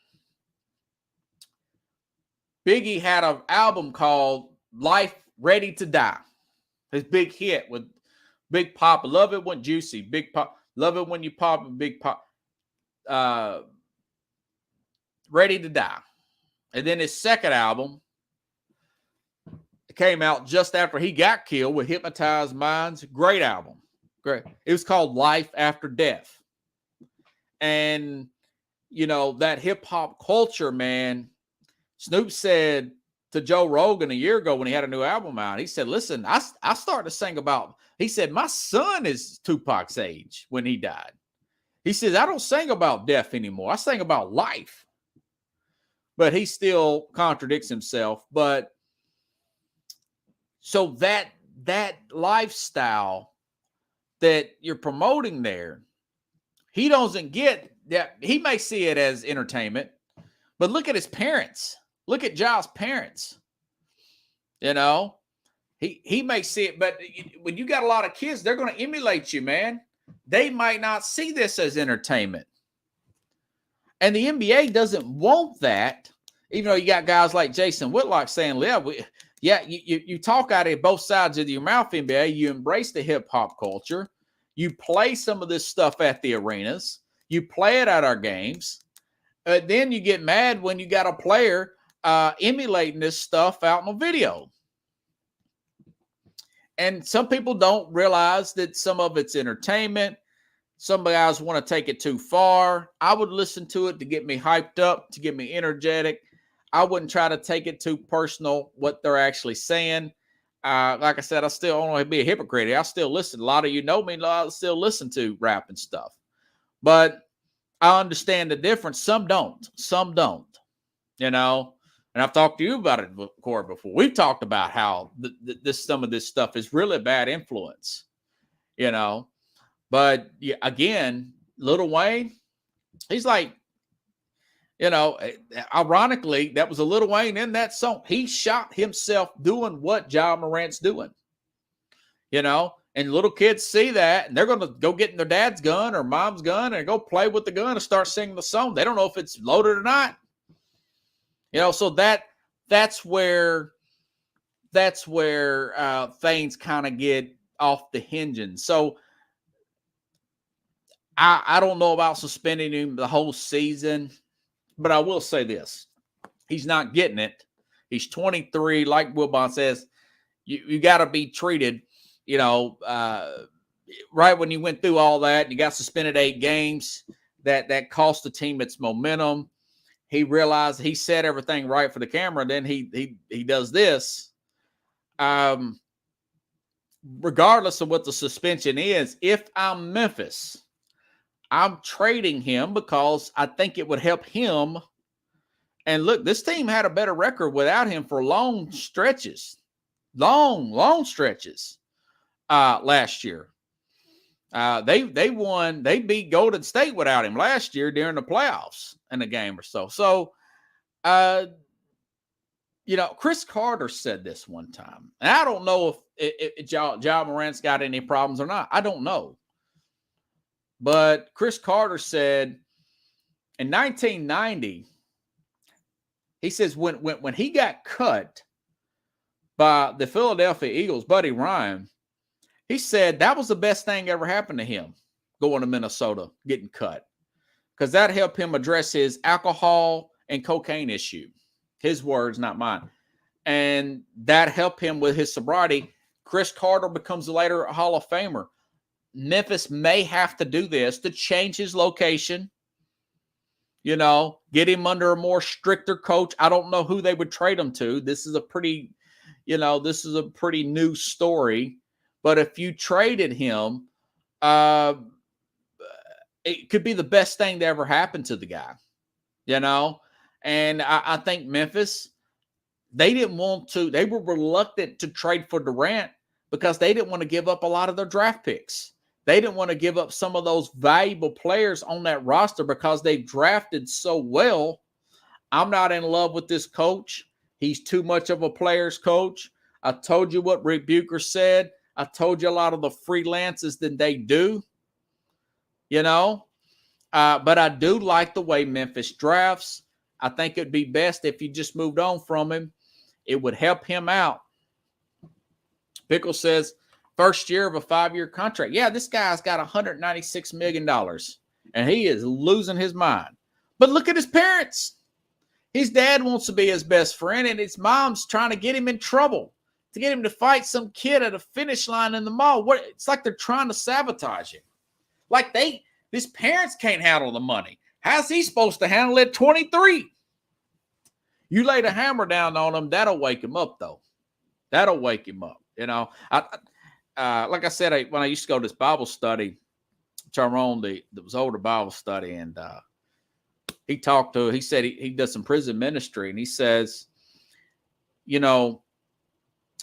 Biggie had an album called Life Ready to Die. His big hit with Big Pop. Love it when juicy. Big Pop. Love it when you pop and Big Pop. Ready to Die. And then his second album came out just after he got killed with Hypnotized Minds. Great album. Great. It was called Life After Death. And, you know, that hip hop culture, man, Snoop said to Joe Rogan a year ago when he had a new album out, he said, listen, I started to sing about, he said, my son is Tupac's age when he died. He says, I don't sing about death anymore. I sing about life. But he still contradicts himself. But so that lifestyle that you're promoting there, he doesn't get that. He may see it as entertainment, but look at his parents. Look at Ja's parents. You know, he may see it, but when you got a lot of kids, they're going to emulate you, man. They might not see this as entertainment. And the NBA doesn't want that, even though you got guys like Jason Whitlock saying, you talk out of both sides of your mouth, NBA. You embrace the hip-hop culture. You play some of this stuff at the arenas. You play it at our games. Then you get mad when you got a player emulating this stuff out on video. And some people don't realize that some of it's entertainment. Some guys want to take it too far. I would listen to it to get me hyped up, to get me energetic. I wouldn't try to take it too personal, what they're actually saying. Like I said, I still don't want to be a hypocrite. I still listen. A lot of you know me. I still listen to rap and stuff. But I understand the difference. Some don't. Some don't. You know? And I've talked to you about it, Corey, before. We've talked about how some of this stuff is really bad influence, you know. But again, Lil Wayne, he's like, you know, ironically, that was a Lil Wayne in that song. He shot himself doing what Ja Morant's doing, you know. And little kids see that, and they're going to go get in their dad's gun or mom's gun and go play with the gun and start singing the song. They don't know if it's loaded or not. You know, so that's where things kind of get off the hinging. So I don't know about suspending him the whole season, but I will say this: he's not getting it. He's 23, like Wilbon says. You got to be treated. You know, right when you went through all that, you got suspended 8 games. That cost the team its momentum. He realized he said everything right for the camera. Then he does this. Regardless of what the suspension is, if I'm Memphis, I'm trading him because I think it would help him. And look, this team had a better record without him for long stretches, long stretches last year. They won. They beat Golden State without him last year during the playoffs in a game or so. So, you know, Chris Carter said this one time, and I don't know if Ja Morant's got any problems or not. I don't know. But Chris Carter said in 1990, he says when he got cut by the Philadelphia Eagles, Buddy Ryan, he said that was the best thing ever happened to him going to Minnesota, getting cut, because that helped him address his alcohol and cocaine issue. His words, not mine. And that helped him with his sobriety. Chris Carter becomes later a Hall of Famer. Memphis may have to do this to change his location, you know, get him under a more stricter coach. I don't know who they would trade him to. This is a pretty new story. But if you traded him, it could be the best thing that ever happened to the guy, you know? And I think Memphis, they were reluctant to trade for Durant because they didn't want to give up a lot of their draft picks. They didn't want to give up some of those valuable players on that roster because they drafted so well. I'm not in love with this coach. He's too much of a player's coach. I told you what Rick Bucher said. I told you a lot of the freelances that they do, you know. But I do like the way Memphis drafts. I think it'd be best if you just moved on from him. It would help him out. Pickle says, first year of a 5-year contract. Yeah, this guy's got $196 million, and he is losing his mind. But look at his parents. His dad wants to be his best friend, and his mom's trying to get him in trouble, to get him to fight some kid at a finish line in the mall. It's like they're trying to sabotage him. Like his parents can't handle the money. How's he supposed to handle it 23? You lay the hammer down on him, that'll wake him up, though. That'll wake him up. You know, like I said, when I used to go to this Bible study, Tyrone, there was older Bible study, and he said he does some prison ministry, and he says, you know,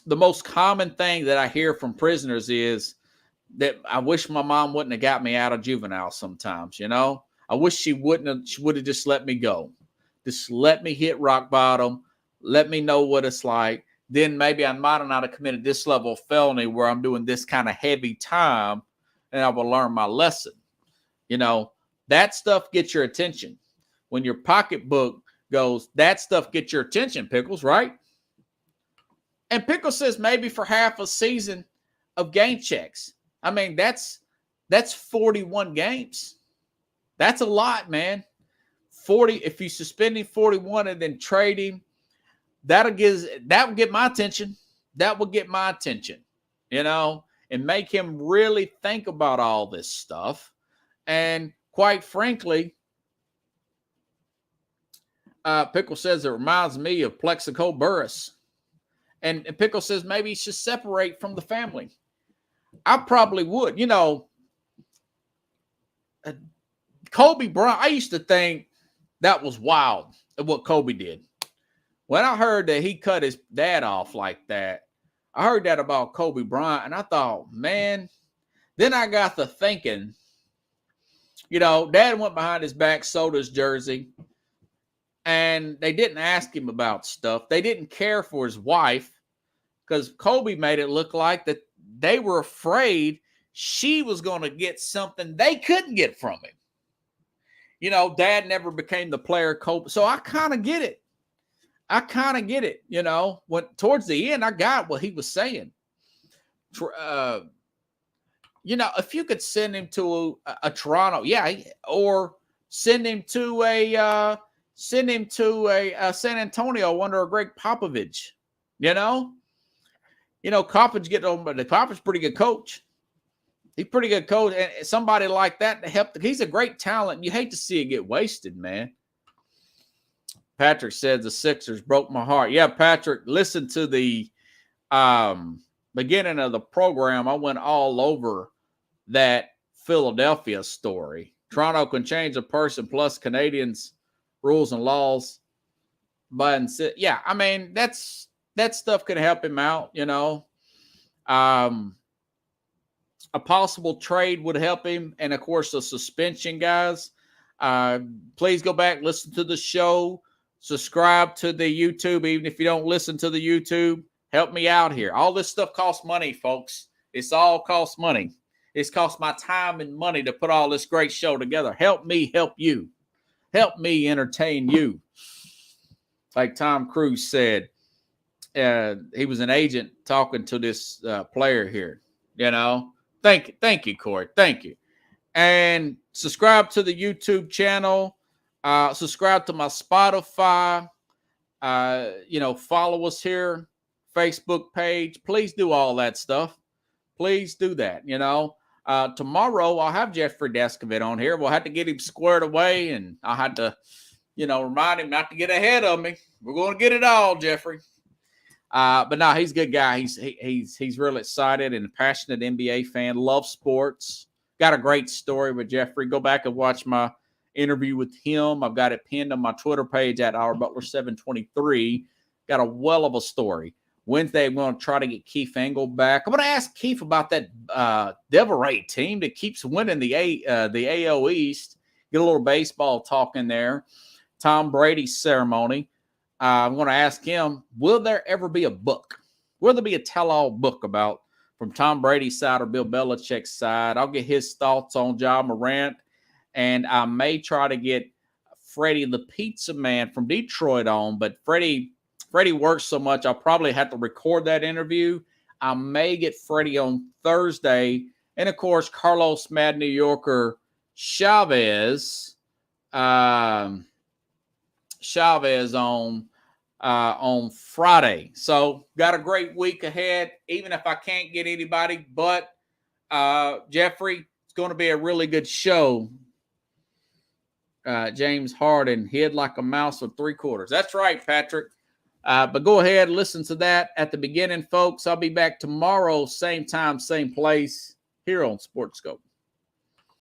the most common thing that I hear from prisoners is that I wish my mom wouldn't have got me out of juvenile sometimes, you know. I wish she would have just let me go. Just let me hit rock bottom. Let me know what it's like. Then maybe I might not have committed this level of felony where I'm doing this kind of heavy time, and I will learn my lesson. You know, that stuff gets your attention. When your pocketbook goes, that stuff gets your attention, Pickles, right? And Pickles says maybe for half a season of game checks. I mean, that's That's 41 games. That's a lot, man. 40. If you suspend him 41 and then trade him, that would get my attention. That would get my attention, and make him really think about all this stuff. And quite frankly, Pickle says it reminds me of Plexico Burress. And Pickle says maybe he should separate from the family. I probably would. Kobe Bryant, I used to think that was wild what Kobe did. When I heard that he cut his dad off like that, I heard that about Kobe Bryant, and I thought, man, then I got to thinking, Dad went behind his back, sold his jersey, and they didn't ask him about stuff. They didn't care for his wife because Kobe made it look like that they were afraid she was going to get something they couldn't get from him. Dad never became the player Kobe. So I kind of get it. When towards the end, I got what he was saying. If you could send him to a Toronto, or send him to a San Antonio under a Greg Popovich. Popovich get on, but the Popovich pretty good coach. He's pretty good coach, and somebody like that to help. He's a great talent. You hate to see it get wasted, man. Patrick said the Sixers broke my heart. Yeah, Patrick, listen to the beginning of the program. I went all over that Philadelphia story. Toronto can change a person plus Canadians rules and laws. But yeah, I mean, that stuff could help him out, A possible trade would help him. And of course, the suspension guys. Please go back, listen to the show. Subscribe to the YouTube, even if you don't listen to the YouTube. Help me out here. All this stuff costs money, folks. It's all costs money. It's cost my time and money to put all this great show together. Help me help you. Help me entertain you. Like Tom Cruise said, he was an agent talking to this player here. Thank you, Corey. Thank you. And subscribe to the YouTube channel. Subscribe to my Spotify, follow us here, Facebook page. Please do all that stuff. Please do that. Tomorrow I'll have Jeffrey Descovich on here. We'll have to get him squared away, and I'll have to, remind him not to get ahead of me. We're going to get it all, Jeffrey. But no, he's a good guy. He's really excited and a passionate NBA fan. Loves sports. Got a great story with Jeffrey. Go back and watch my interview with him. I've got it pinned on my Twitter page at ourbutler723. Got a well of a story. Wednesday, I'm going to try to get Keith Engle back. I'm going to ask Keith about that Devil Ray team that keeps winning the AL East. Get a little baseball talk in there. Tom Brady's ceremony. I'm going to ask him, will there ever be a book? Will there be a tell-all book about from Tom Brady's side or Bill Belichick's side? I'll get his thoughts on Ja Morant. And I may try to get Freddie the Pizza Man from Detroit on, but Freddie works so much, I'll probably have to record that interview. I may get Freddie on Thursday. And, of course, Carlos Mad New Yorker Chavez on Friday. So got a great week ahead, even if I can't get anybody. But, Jeffrey, it's going to be a really good show. James Harden hid like a mouse with 3/4. That's right, Patrick. But go ahead, listen to that at the beginning, folks. I'll be back tomorrow, same time, same place, here on Sports Scope.